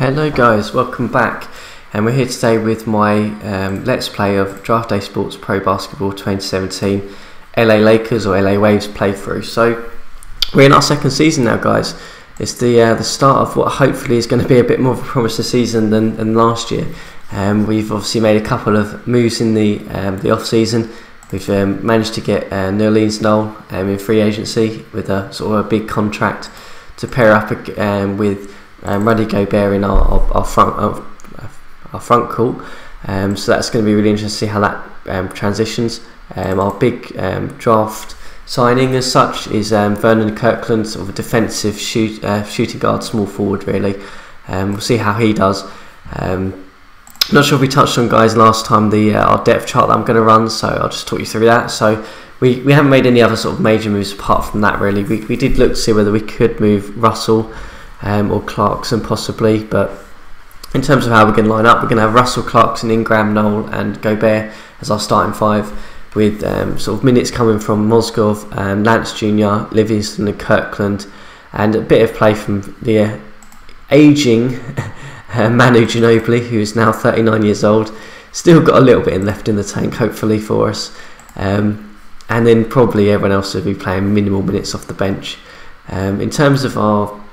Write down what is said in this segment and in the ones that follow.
Hello guys, welcome back, and we're here today with my Let's Play of Draft Day Sports Pro Basketball 2017 LA Lakers or LA Waves playthrough. So we're in our second season now, guys. It's the start of what hopefully is going to be a bit more of a promising season than last year. We've obviously made a couple of moves in the off season. We've managed to get Nerlens Noel in free agency with a sort of a big contract to pair up with Rudy Gobert in our front court. So that's going to be really interesting to see how that transitions. Our big draft signing as such is Vernon Kirkland, sort of a defensive shooting guard, small forward really. We'll see how he does. Not sure if we touched on, guys, last time our depth chart that I'm going to run, so I'll just talk you through that. So we haven't made any other sort of major moves apart from that really. We did look to see whether we could move Russell or Clarkson possibly, but in terms of how we're going to line up, we're going to have Russell, Clarkson, Ingram, Noel and Gobert as our starting five, with sort of minutes coming from Mozgov, Lance Jr., Livingston and Kirkland, and a bit of play from the ageing Manu Ginobili, who is now 39 years old. Still got a little bit left in the tank, hopefully, for us. And then probably everyone else will be playing minimal minutes off the bench. In terms of our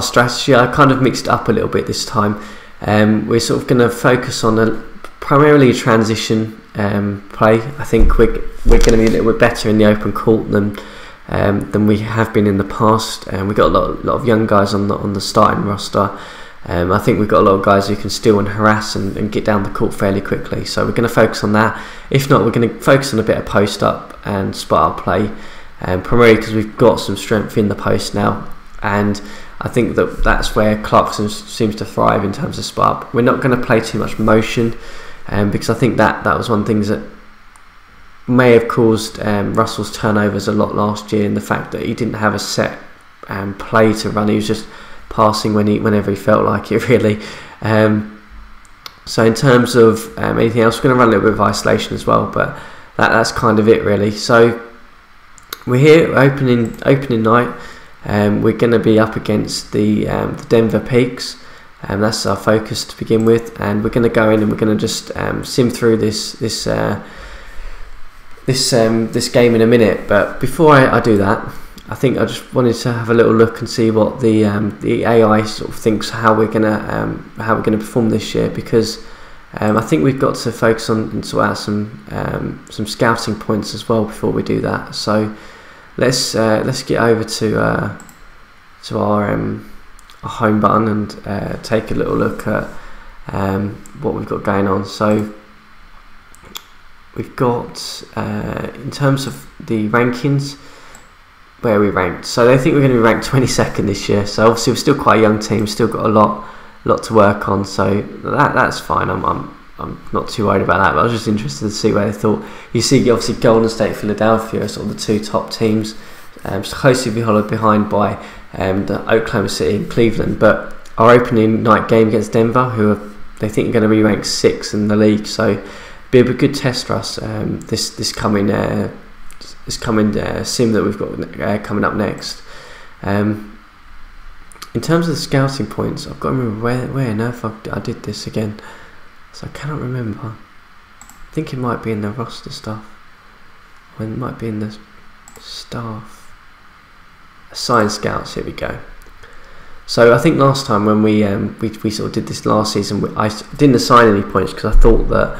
strategy, I kind of mixed it up a little bit this time. We're sort of going to focus on primarily a transition play. I think we're going to be a little bit better in the open court than we have been in the past. We've got a lot of young guys on the starting roster. I think we've got a lot of guys who can steal and harass and get down the court fairly quickly. So we're going to focus on that. If not, we're going to focus on a bit of post up and spot up play, primarily because we've got some strength in the post now. And I think that's where Clarkson seems to thrive in terms of spot up. We're not going to play too much motion, because I think that was one of the things that may have caused Russell's turnovers a lot last year, in the fact that he didn't have a set play to run. He was just passing whenever he felt like it, really. So in terms of anything else, we're going to run a little bit of isolation as well, but that's kind of it really. So we're here opening night. We're going to be up against the Denver Peaks, and that's our focus to begin with. And we're going to go in and we're going to just sim through this game in a minute. But before I do that, I think I just wanted to have a little look and see what the AI sort of thinks how we're gonna perform this year, because I think we've got to focus on and sort out some scouting points as well before we do that. So let's get over to our home button and take a little look at what we've got going on. So we've got in terms of the rankings, where we ranked. So they think we're going to be ranked 22nd this year. So obviously we're still quite a young team, still got a lot to work on. So that's fine. I'm not too worried about that. But I was just interested to see where they thought. You see, obviously Golden State, Philadelphia are sort of the two top teams, closely followed behind by the Oklahoma City and Cleveland. But our opening night game against Denver, they think are going to be ranked 6th in the league. So be a good test for us this coming sim that we've got coming up next. In terms of the scouting points, I've got to remember where on earth I did this again, so I cannot remember. I think it might be in the roster stuff, or it might be in the staff assigned scouts. Here we go. So I think last time when we sort of did this last season, I didn't assign any points because I thought that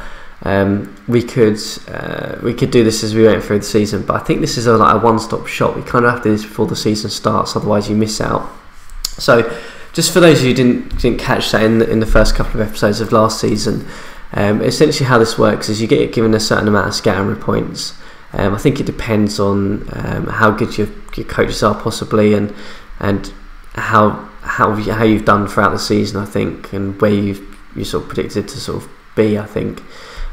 we could do this as we went through the season, but I think this is like a one-stop shop. We kind of have to do this before the season starts, otherwise you miss out. So just for those of you who didn't catch that in the first couple of episodes of last season, essentially how this works is you get given a certain amount of scouting points. I think it depends on how good your coaches are possibly, and how you've done throughout the season, I think, and where you sort of predicted to sort of be, I think.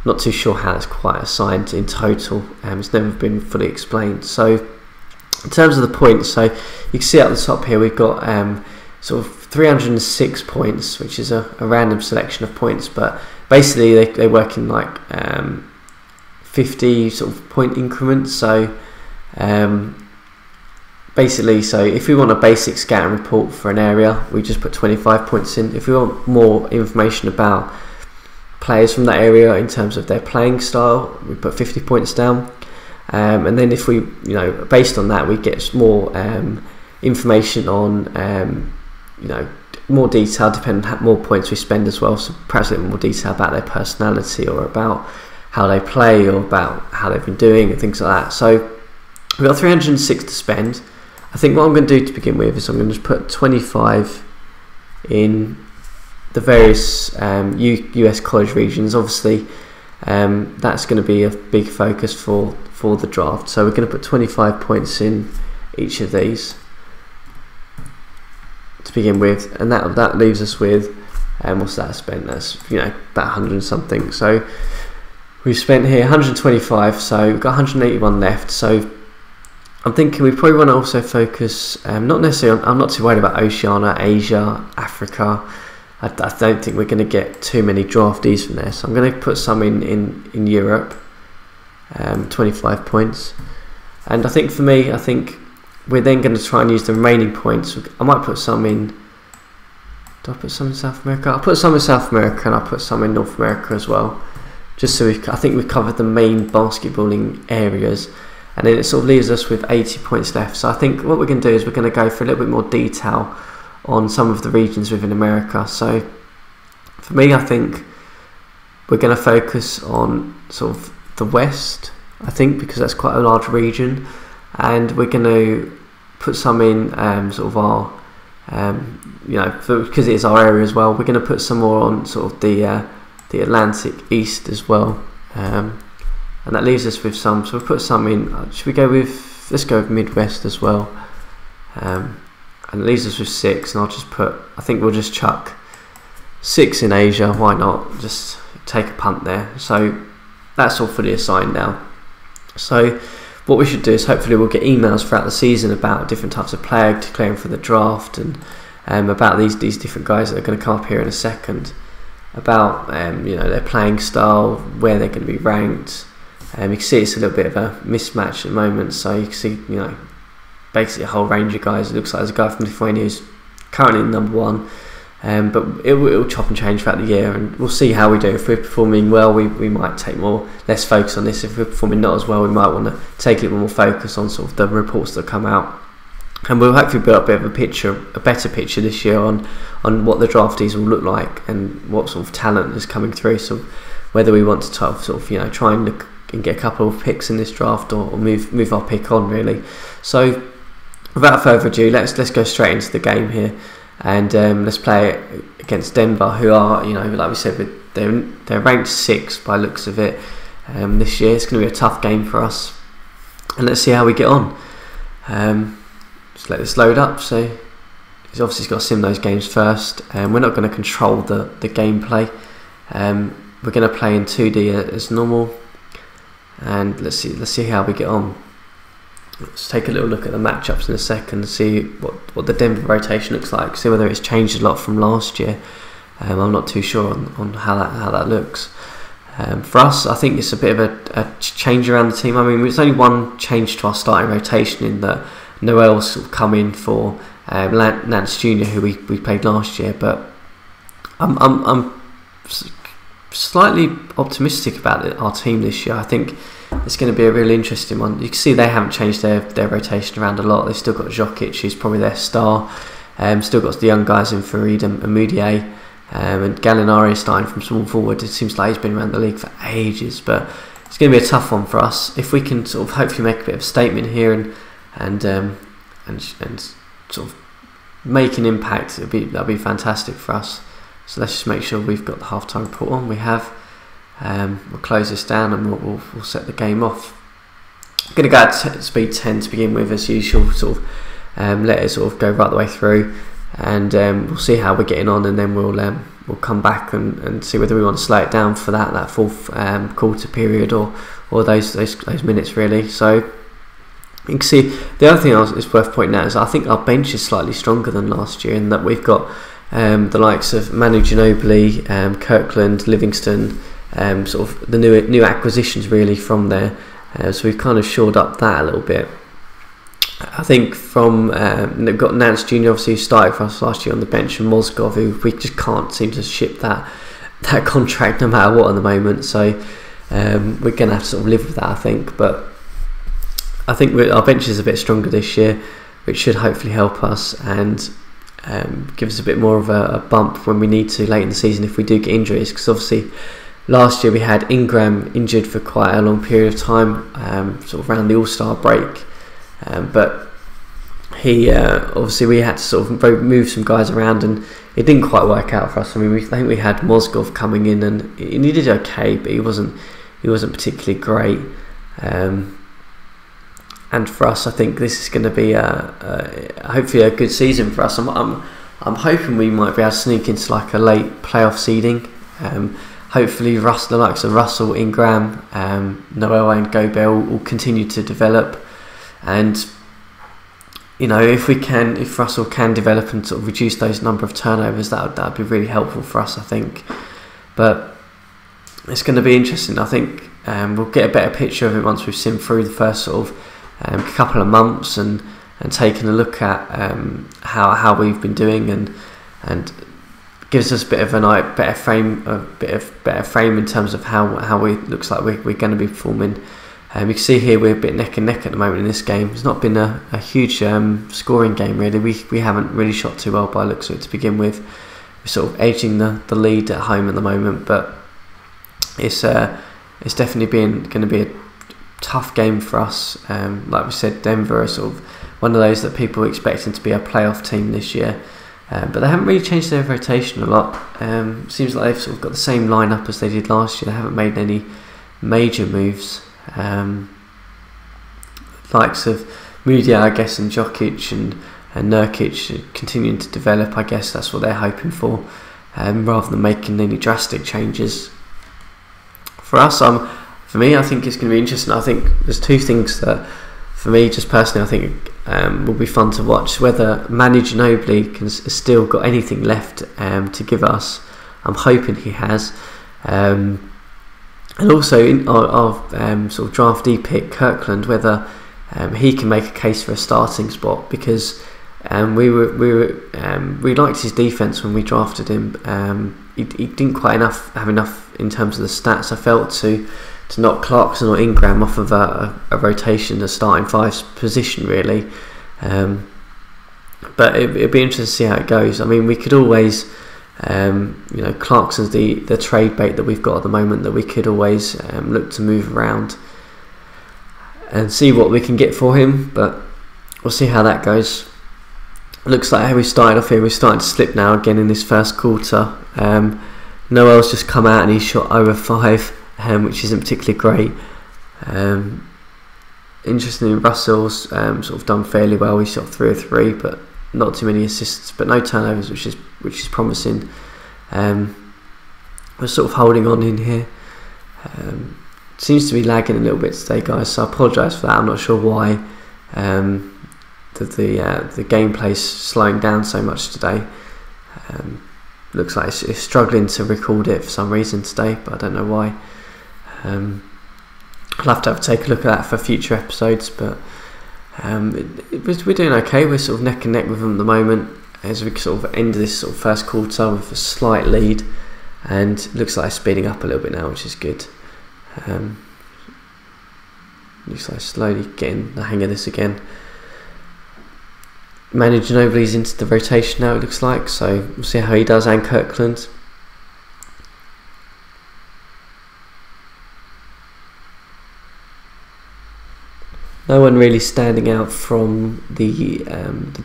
Not too sure how it's quite assigned in total. It's never been fully explained. So in terms of the points, so you can see at the top here we've got sort of 306 points, which is a random selection of points, but basically they work in like 50 sort of point increments. So basically, so if we want a basic scouting report for an area, we just put 25 points in. If we want more information about players from that area in terms of their playing style, we put 50 points down. And then if we, based on that, we get more information on, more detail depending on how more points we spend as well. So perhaps a little more detail about their personality, or about how they play, or about how they've been doing and things like that. So we've got 306 to spend. I think what I'm going to do to begin with is I'm going to just put 25 in the various US college regions. Obviously, that's going to be a big focus for the draft. So we're going to put 25 points in each of these to begin with, and that leaves us with what's that spent? That's about 100 and something. So we've spent here 125. So we've got 181 left. So I'm thinking we probably want to also focus, not necessarily, I'm not too worried about Oceania, Asia, Africa. I don't think we're going to get too many draftees from there. So I'm going to put some in Europe, 25 points. And I think for me, we're then going to try and use the remaining points. I might put some in, do I put some in South America? I'll put some in South America, and I'll put some in North America as well. Just so I think we've covered the main basketballing areas. And then it sort of leaves us with 80 points left. So I think what we're going to do is we're going to go for a little bit more detail on some of the regions within America. So for me, I think we're going to focus on sort of the West, I think, because that's quite a large region. And we're going to put some in sort of our, because it is our area as well, we're going to put some more on sort of the Atlantic East as well. And that leaves us with some, so we'll put some in, should we go with, let's go with Midwest as well. And it leaves us with 6, and I'll just put, I think we'll just chuck 6 in Asia, why not, just take a punt there. So that's all fully assigned now. So what we should do is hopefully we'll get emails throughout the season about different types of player declaring for the draft, and about these different guys that are going to come up here in a second, about their playing style, where they're going to be ranked. You can see it's a little bit of a mismatch at the moment, so you can see basically a whole range of guys. It looks like there's a guy from Lithuania who's currently number 1, but it will chop and change throughout the year, and we'll see how we do. If we're performing well, we might take less focus on this. If we're performing not as well, we might want to take a little more focus on sort of the reports that come out, and we'll hopefully build up a bit of a better picture this year on what the draftees will look like and what sort of talent is coming through. So whether we want to sort of try and look and get a couple of picks in this draft, or move our pick on, really. So without further ado, let's go straight into the game here, and let's play against Denver, who are, like we said, they're ranked 6 by looks of it this year. It's going to be a tough game for us, and let's see how we get on. Just let this load up. So he's obviously got to sim those games first, and we're not going to control the gameplay. We're going to play in 2D as normal. And let's see how we get on. Let's take a little look at the matchups in a second and see what the Denver rotation looks like. See whether it's changed a lot from last year. I'm not too sure on how that looks. For us, I think it's a bit of a change around the team. I mean, there's only one change to our starting rotation, in that Noel's sort of come in for Lance Jr., who we played last year. But I'm slightly optimistic about our team this year. I think it's going to be a really interesting one. You can see they haven't changed their rotation around a lot. They've still got Jokic, who's probably their star. Still got the young guys in Farid and Moutier, and Gallinari starting from small forward. It seems like he's been around the league for ages, but it's going to be a tough one for us. If we can sort of hopefully make a bit of a statement here and sort of make an impact, that'll be fantastic for us. So let's just make sure we've got the halftime report on. We have. We'll close this down, and we'll set the game off. I'm going to go at speed 10 to begin with, as usual. Sort of let it sort of go right the way through, and we'll see how we're getting on, and then we'll come back and see whether we want to slow it down for that fourth quarter period, or those minutes, really. So you can see the other thing is worth pointing out is I think our bench is slightly stronger than last year, in that we've got the likes of Manu Ginobili, Kirkland, Livingston, sort of the new acquisitions really from there. So we've kind of shored up that a little bit. I think from they've got Nance Jr. obviously who started for us last year on the bench, and Mozgov, who we just can't seem to ship that contract no matter what at the moment. So we're going to have to sort of live with that, I think. But I think our bench is a bit stronger this year, which should hopefully help us and give us a bit more of a bump when we need to late in the season if we do get injuries. Because obviously last year we had Ingram injured for quite a long period of time, sort of around the All-Star break. But he obviously we had to sort of move some guys around, and it didn't quite work out for us. I mean, I think we had Mozgov coming in, and he did okay, but he wasn't particularly great. And for us, I think this is going to be hopefully a good season for us. I'm hoping we might be able to sneak into like a late playoff seeding. Hopefully, the likes of Russell, Ingram, Noel, and Gobel will continue to develop. And you know, if Russell can develop and sort of reduce those number of turnovers, that would be really helpful for us, I think. But it's going to be interesting. I think we'll get a better picture of it once we've seen through the first sort of couple of months and taken a look at how we've been doing, and gives us a bit of a better frame in terms of how we looks like we're going to be performing. You can see here we're a bit neck and neck at the moment in this game. It's not been a huge scoring game really. We haven't really shot too well by the looks of it to begin with. We're sort of edging the lead at home at the moment, but it's definitely going to be a tough game for us. Like we said, Denver are sort of one of those that people are expecting to be a playoff team this year, but they haven't really changed their rotation a lot. Seems like they've sort of got the same lineup as they did last year. They haven't made any major moves. Likes of Mudia, I guess, and Jokic and Nurkic continuing to develop. I guess that's what they're hoping for, rather than making any drastic changes. For us, for me, I think it's going to be interesting. I think there's two things that, for me, just personally, I think will be fun to watch. Whether Manu Ginobili has still got anything left to give us. I'm hoping he has. And also in our sort of draftee pick, Kirkland, whether he can make a case for a starting spot, because we liked his defense when we drafted him. He didn't quite have enough in terms of the stats, I felt, to knock Clarkson or Ingram off of a rotation, a starting five position really. But it'd be interesting to see how it goes. I mean, we could always. Clarkson's the trade bait that we've got at the moment, that we could always look to move around and see what we can get for him, but we'll see how that goes. Looks like how we started off here, we're starting to slip now again in this first quarter. Noel's just come out and he's shot over 5, which isn't particularly great. Interestingly, Russell's sort of done fairly well. He shot 3 of 3, but not too many assists, but no turnovers, which is promising. We're sort of holding on in here. Seems to be lagging a little bit today, guys, so I apologise for that. I'm not sure why the gameplay's slowing down so much today. Looks like it's struggling to record it for some reason today, but I don't know why. I'll have to take a look at that for future episodes, but we're doing okay. We're sort of neck and neck with them at the moment as we sort of end this sort of first quarter with a slight lead, and it looks like it's speeding up a little bit now, which is good. Looks like slowly getting the hang of this again. Manu Ginobili's into the rotation now, it looks like, so we'll see how he does, and Kirkland. No one really standing out from the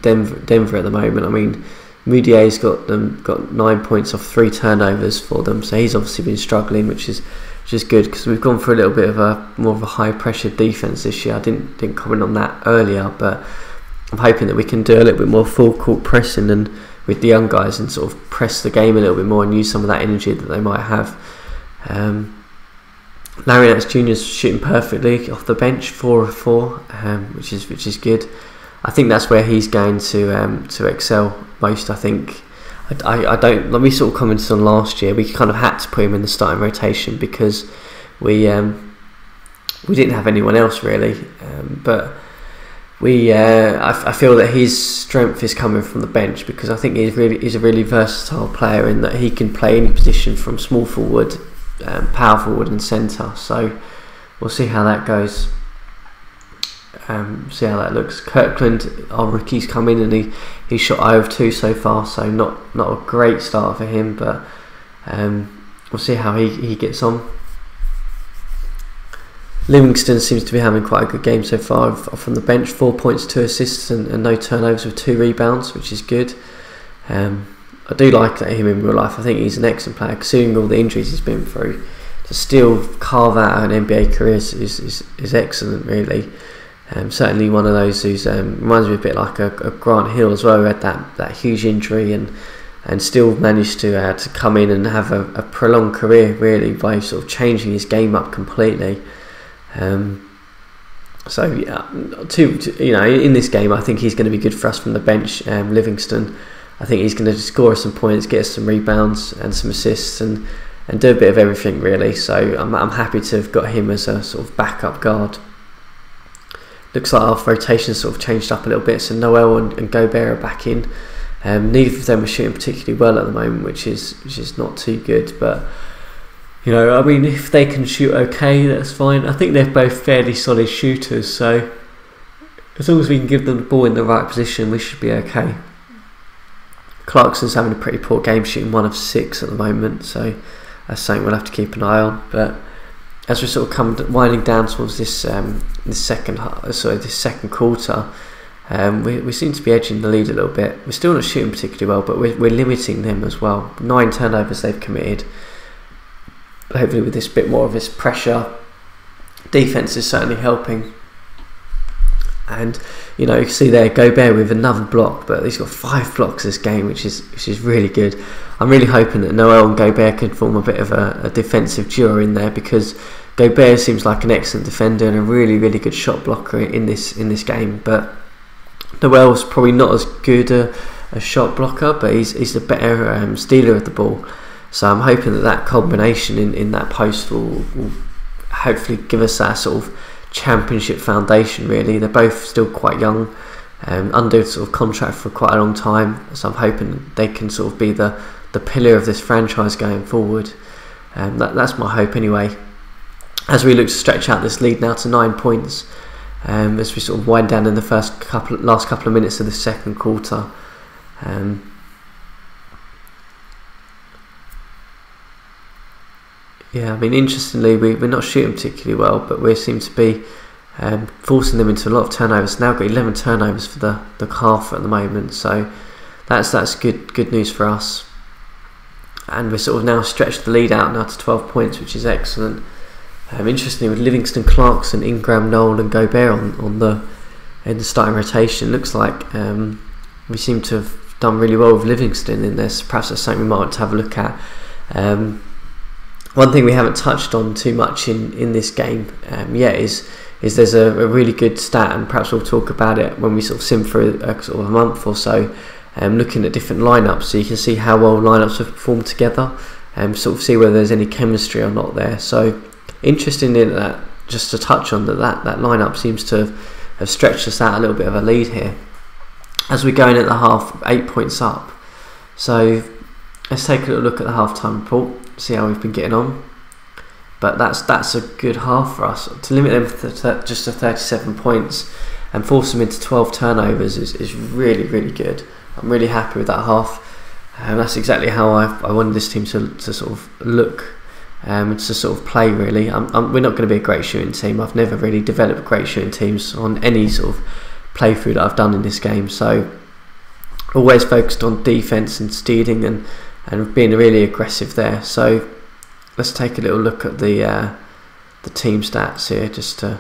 Denver at the moment. I mean, Moudier's got 9 points off 3 turnovers for them, so he's obviously been struggling, which is good, because we've gone for a little bit of more of a high pressure defense this year. I didn't comment on that earlier, but I'm hoping that we can do a little bit more full court pressing and with the young guys, and sort of press the game a little bit more and use some of that energy that they might have. Larry Nance Jr. is shooting perfectly off the bench, 4 of 4, which is good. I think that's where he's going to excel most. I think I don't. Like we sort of commented on last year, we kind of had to put him in the starting rotation because we didn't have anyone else really. But I feel that his strength is coming from the bench, because I think he's a really versatile player in that he can play any position from small forward, power forward and centre. So we'll see how that goes. See how that looks. Kirkland, our rookie's come in and he's shot 0 of 2 so far, so not a great start for him, but we'll see how he gets on. Livingston seems to be having quite a good game so far from the bench. 4 points, 2 assists and no turnovers with 2 rebounds, which is good. I do like him in real life. I think he's an excellent player, considering all the injuries he's been through. To still carve out an NBA career is excellent, really. Certainly one of those who's reminds me a bit like a Grant Hill as well, who had that huge injury and still managed to come in and have a prolonged career, really, by sort of changing his game up completely. So yeah, in this game, I think he's going to be good for us from the bench. Livingston, I think he's going to score us some points, get us some rebounds and some assists, and do a bit of everything, really. So I'm happy to have got him as a sort of backup guard. Looks like our rotation sort of changed up a little bit, so Noel and Gobert are back in. Neither of them are shooting particularly well at the moment, which is not too good, but I mean, if they can shoot okay, that's fine. I think they're both fairly solid shooters, so as long as we can give them the ball in the right position, we should be okay. Clarkson's having a pretty poor game, shooting 1 of 6 at the moment, so that's something we'll have to keep an eye on. But as we sort of winding down towards this second quarter, we seem to be edging the lead a little bit. We're still not shooting particularly well, but we're limiting them as well. 9 turnovers they've committed. Hopefully with this bit more of this pressure, defence is certainly helping. And you can see there Gobert with another block, but he's got 5 blocks this game, which is really good. I'm really hoping that Noel and Gobert can form a bit of a defensive duo in there, because Gobert seems like an excellent defender and a really good shot blocker in this game. But Noel's probably not as good a shot blocker, but he's a better stealer of the ball. So I'm hoping that combination in that post will hopefully give us that sort of championship foundation, really. They're both still quite young, under sort of contract for quite a long time, so I'm hoping they can sort of be the pillar of this franchise going forward. That's my hope anyway, as we look to stretch out this lead now to 9 points, as we sort of wind down in the last couple of minutes of the second quarter. Yeah, I mean, interestingly, we're not shooting particularly well, but we seem to be forcing them into a lot of turnovers. Now got 11 turnovers for the half at the moment, so that's good news for us. And we're sort of now stretched the lead out now to 12 points, which is excellent. Interestingly, with Livingston, Clarkson, Ingram, Noel and Gobert in the starting rotation, looks like we seem to have done really well with Livingston in this. Perhaps that's something we might want to have a look at. One thing we haven't touched on too much in this game yet is there's a really good stat, and perhaps we'll talk about it when we sort of sim for sort of a month or so, looking at different lineups, so you can see how well lineups have performed together, sort of see whether there's any chemistry or not there. So interesting in that, just to touch on that lineup seems to have stretched us out a little bit of a lead here as we go in at the half, 8 points up. So let's take a little look at the halftime report, see how we've been getting on. But that's a good half for us. To limit them just to 37 points and force them into 12 turnovers is really good. I'm really happy with that half, and that's exactly how I wanted this team to sort of look, to sort of play, really. We're not going to be a great shooting team. I've never really developed great shooting teams on any sort of playthrough that I've done in this game, so always focused on defence and stealing and being really aggressive there. So let's take a little look at the team stats here, just to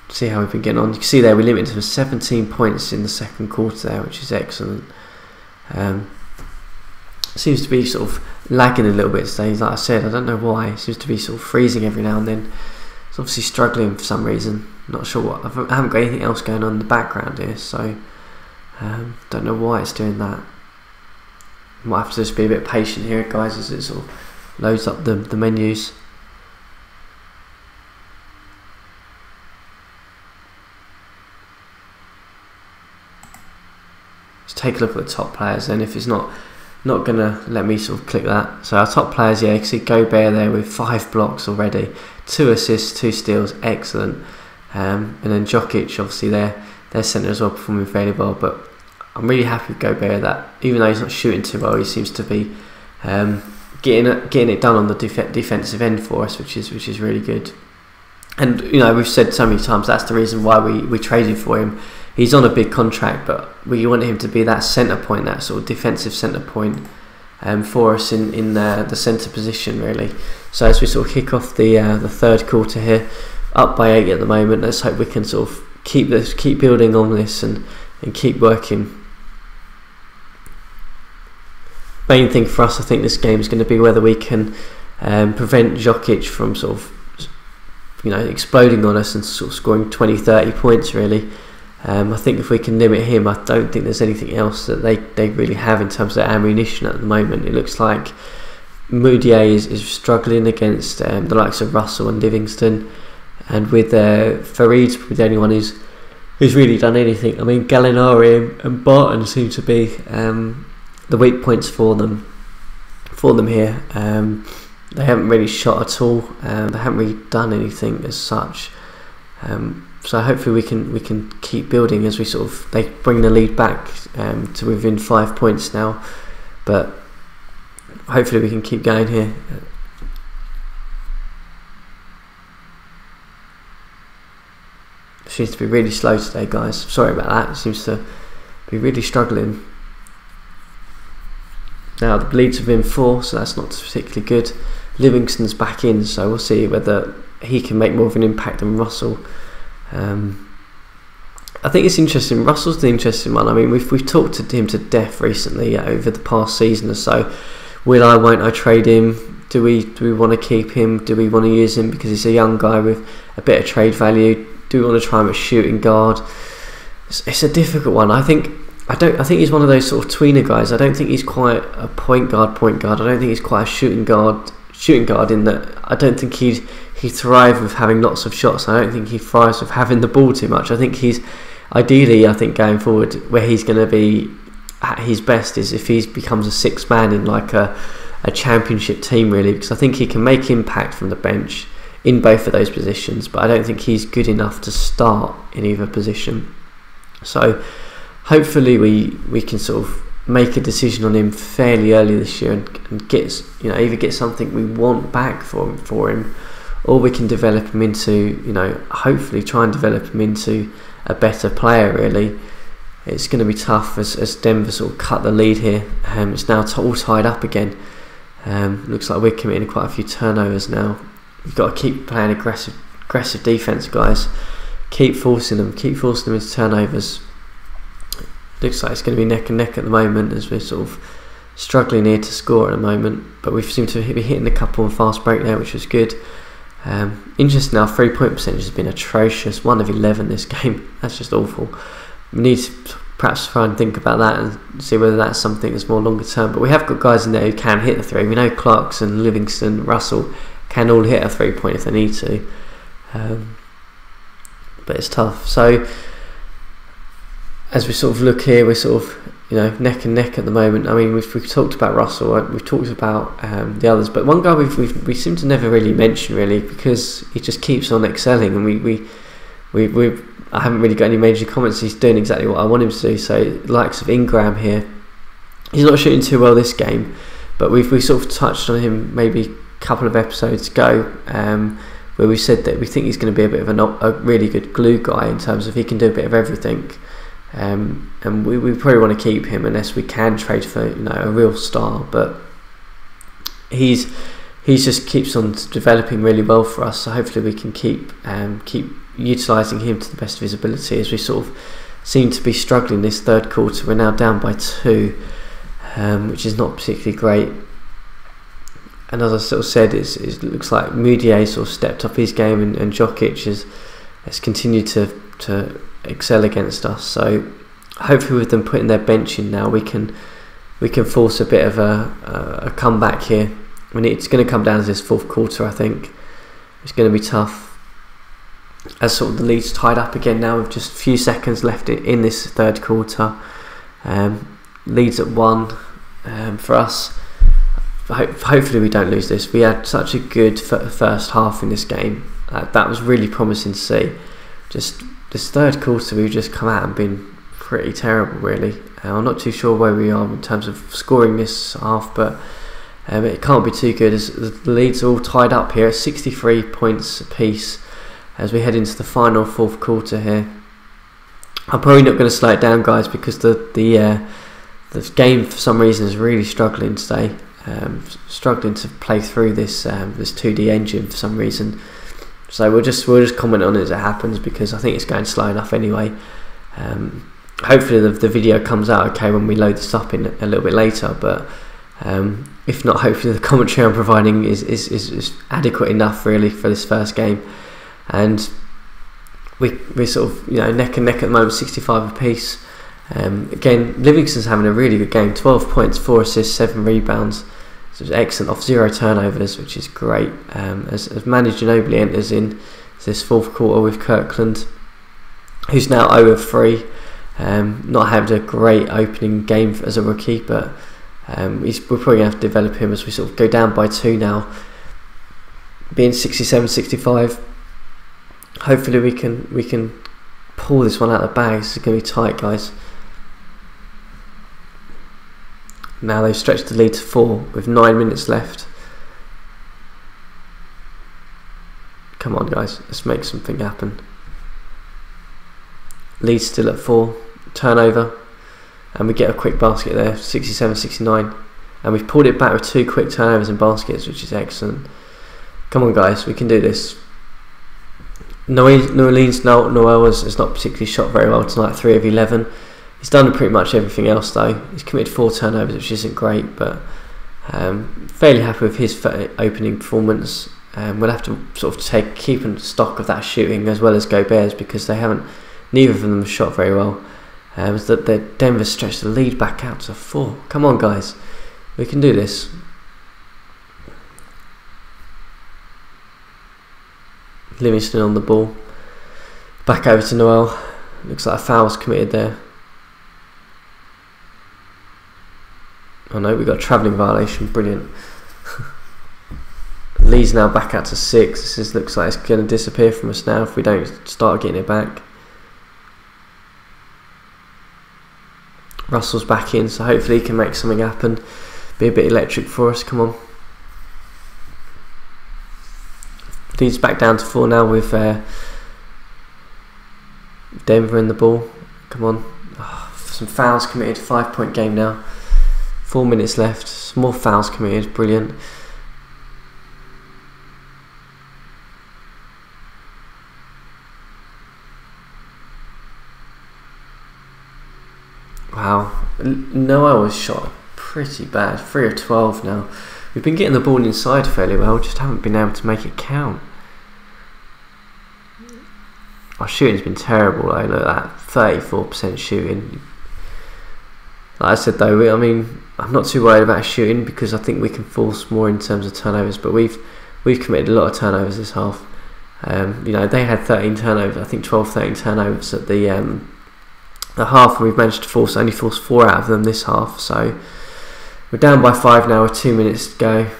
see how we've been getting on. You can see there we limited to 17 points in the second quarter there, which is excellent. Seems to be sort of lagging a little bit today, like I said. I don't know why. It seems to be sort of freezing every now and then. It's obviously struggling for some reason. Not sure what. I haven't got anything else going on in the background here, so don't know why it's doing that. Might have to just be a bit patient here, guys, as it sort of loads up the menus. take a look at the top players, and if it's not going to let me sort of click that. So our top players, yeah, you can see Gobert there with 5 blocks already, 2 assists, 2 steals, excellent. And then Jokic, obviously their centre as well, performing fairly well. But I'm really happy with Gobert that even though he's not shooting too well, he seems to be getting it done on the defensive end for us, which is really good. And you know, we've said so many times that's the reason why we traded for him. He's on a big contract, but we want him to be that centre point, that sort of defensive centre point for us in the centre position, really. So as we sort of kick off the third quarter here, up by 8 at the moment, let's hope we can sort of keep building on this and keep working. Main thing for us, I think, this game is going to be whether we can prevent Jokic from sort of, you know, exploding on us and sort of scoring 20-30 points, really. I think if we can limit him, I don't think there's anything else that they really have in terms of ammunition at the moment. It looks like Moutier is struggling against the likes of Russell and Livingston, and with Farid's probably the only one who's really done anything. I mean, Gallinari and Barton seem to be the weak points for them here. They haven't really shot at all. They haven't really done anything as such. So hopefully we can keep building as they bring the lead back to within 5 points now. But hopefully we can keep going here. Seems to be really slow today, guys. Sorry about that. It seems to be really struggling. Now the bleeds have been 4, so that's not particularly good. Livingston's back in, so we'll see whether he can make more of an impact than Russell. I think it's interesting. Russell's the interesting one. I mean, we've talked to him to death recently over the past season or so. Won't I trade him? Do we want to keep him? Do we want to use him because he's a young guy with a bit of trade value? Do we want to try him at shooting guard? It's a difficult one. I think he's one of those sort of tweener guys. I don't think he's quite a point guard. I don't think he's quite a shooting guard in that I don't think he'd thrive with having lots of shots. I don't think he thrives with having the ball too much. I think he's ideally, going forward, where he's going to be at his best is if he becomes a 6th man in like a championship team, really, because I think he can make impact from the bench in both of those positions, but I don't think he's good enough to start in either position. So hopefully we can sort of make a decision on him fairly early this year and get, either get something we want back for him, or we can develop him into, hopefully try and develop him into a better player, really. It's going to be tough as Denver sort of cut the lead here. It's now all tied up again. Looks like we're committing quite a few turnovers now. You've got to keep playing aggressive defense, guys. Keep forcing them into turnovers. Looks like it's going to be neck and neck at the moment as we're sort of struggling here to score at the moment. But we seem to be hitting a couple on fast break there, which was good. Interesting, our 3-point percentage has been atrocious. 1 of 11 this game. That's just awful. We need to perhaps try and think about that and see whether that's something that's more longer term. But we have got guys in there who can hit the 3. We know Clarkson, Livingston, Russell can all hit a 3-point if they need to. But it's tough. So as we sort of look here, we're sort of neck and neck at the moment. I mean, we've talked about Russell, we've talked about the others, but one guy we seem to never really mention, really, because he just keeps on excelling, and I haven't really got any major comments. He's doing exactly what I want him to do. So the likes of Ingram here, he's not shooting too well this game, but we sort of touched on him maybe a couple of episodes ago, where we said that we think he's going to be a bit of a really good glue guy in terms of he can do a bit of everything. And we probably want to keep him unless we can trade for a real star, but he's just keeps on developing really well for us, so hopefully we can keep utilising him to the best of his ability as we sort of seem to be struggling this third quarter. We're now down by 2, which is not particularly great, and as I sort of said, it looks like Moutier sort of stepped up his game, and Jokic has continued to excel against us. So hopefully with them putting their bench in now, we can force a bit of a comeback here. I mean, it's going to come down to this fourth quarter. I think it's going to be tough as sort of the lead's tied up again now with just a few seconds left in this third quarter. Leads at 1 for us. Hopefully we don't lose this. We had such a good first half in this game. That was really promising to see. Just this third quarter, we've just come out and been pretty terrible, really. I'm not too sure where we are in terms of scoring this half, but it can't be too good as the leads are all tied up here at 63 points apiece as we head into the final fourth quarter here. I'm probably not going to slow it down, guys, because the game for some reason is really struggling today. Struggling to play through this 2D engine for some reason. So we'll just comment on it as it happens, because I think it's going slow enough anyway. Hopefully the video comes out okay when we load this up in a little bit later, but if not, hopefully the commentary I'm providing is adequate enough really for this first game. And we're sort of, you know, neck and neck at the moment, 65 apiece. Again, Livingston's having a really good game, 12 points, 4 assists, 7 rebounds. So it's excellent, off 0 turnovers, which is great. As Manu Ginobili enters in this fourth quarter with Kirkland, who's now 0 of 3. Not having a great opening game as a rookie, but we're probably going to have to develop him as we sort of go down by 2 now, being 67-65. Hopefully we can pull this one out of the bag. This is going to be tight, guys. Now they've stretched the lead to 4 with 9 minutes left. Come on, guys, let's make something happen. Lead still at 4. Turnover, and we get a quick basket there, 67-69, and we've pulled it back with 2 quick turnovers and baskets, which is excellent. Come on, guys, we can do this. Noel has not particularly shot very well tonight, 3 of 11. He's done pretty much everything else though. He's committed 4 turnovers, which isn't great, but fairly happy with his opening performance. We'll have to sort of keep in stock of that shooting as well as Gobert's, because neither of them have shot very well. That Denver stretched the lead back out to 4. Come on, guys, we can do this. Livingston on the ball, back over to Noel. Looks like a foul was committed there. Oh no, we got a travelling violation. Brilliant. Lee's now back out to 6. This looks like it's going to disappear from us now if we don't start getting it back. Russell's back in, so hopefully he can make something happen. Be a bit electric for us. Come on. Leads back down to 4 now with Denver in the ball. Come on. Oh, some fouls committed. 5-point game now. 4 minutes left. Some more fouls committed. Brilliant. Wow. Noel was shot pretty bad. 3 of 12 now. We've been getting the ball inside fairly well, just haven't been able to make it count. Our shooting's been terrible though, look at that, 34% shooting. Like I said though, I mean, I'm not too worried about shooting because I think we can force more in terms of turnovers, but we've committed a lot of turnovers this half. You know, they had 13 turnovers, I think 12-13 turnovers at the half, and we've managed to only force 4 out of them this half, so we're down by 5 now with 2 minutes to go.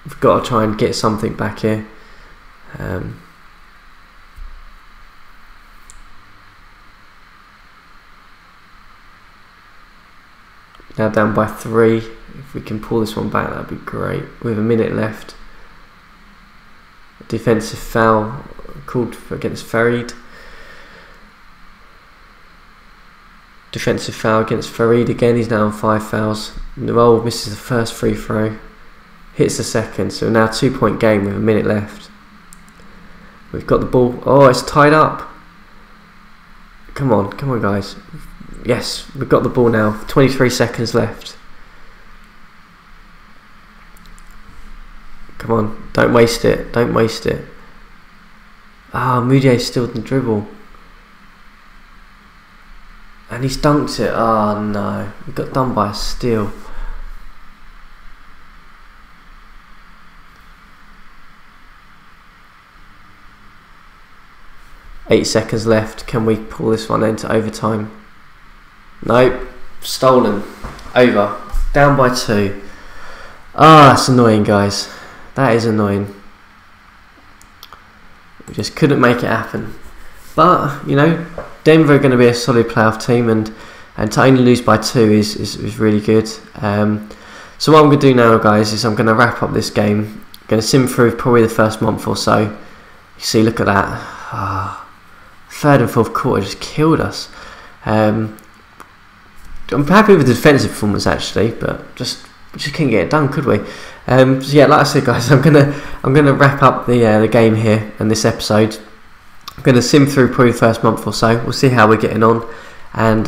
We've got to try and get something back here. Now down by 3. If we can pull this one back, that'd be great. With a minute left. A defensive foul called against Farid. Defensive foul against Farid again. He's now on 5 fouls. Noel misses the first free throw, hits the second, so now 2-point game with a minute left. We've got the ball. Oh, it's tied up. Come on guys. Yes, we've got the ball now. 23 seconds left. Come on, don't waste it. Don't waste it. Ah, Moudier's still in the dribble. And he's dunked it. Oh no, we got done by a steal. Eight seconds left. Can we pull this one into overtime? Nope. stolen. Over. Down by 2. Ah, that's annoying, guys. That is annoying. We just couldn't make it happen. But, you know, Denver are going to be a solid playoff team, and to only lose by 2 is really good. So what I'm going to do now, guys, is I'm going to wrap up this game. I'm going to sim through probably the first month or so. You see, look at that. Third and fourth quarter just killed us. I'm happy with the defensive performance actually, but we just couldn't get it done, could we? So yeah, like I said, guys, I'm gonna wrap up the game here and this episode. I'm gonna sim through probably the first month or so. We'll see how we're getting on, and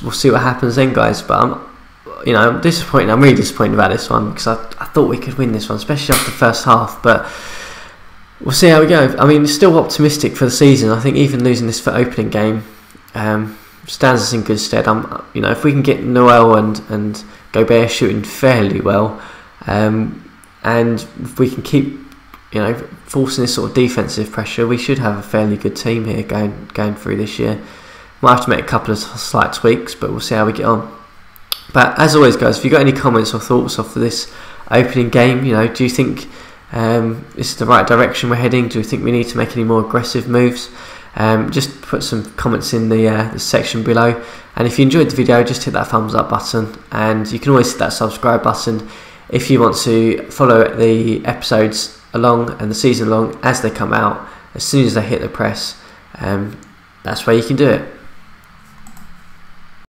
we'll see what happens then, guys. But I'm disappointed. I'm really disappointed about this one because I thought we could win this one, especially after the first half. But we'll see how we go. I mean, still optimistic for the season. I think even losing this for opening game stands us in good stead. If we can get Noel and Gobert shooting fairly well, and if we can keep, forcing this sort of defensive pressure, we should have a fairly good team here going through this year. Might have to make a couple of slight tweaks, but we'll see how we get on. But as always, guys, if you've got any comments or thoughts off of this opening game, do you think this is the right direction we're heading? Do you think we need to make any more aggressive moves? Just put some comments in the section below, and if you enjoyed the video, just hit that thumbs up button, and you can always hit that subscribe button if you want to follow the episodes along and the season along as they come out. As soon as they hit the press, that's where you can do it.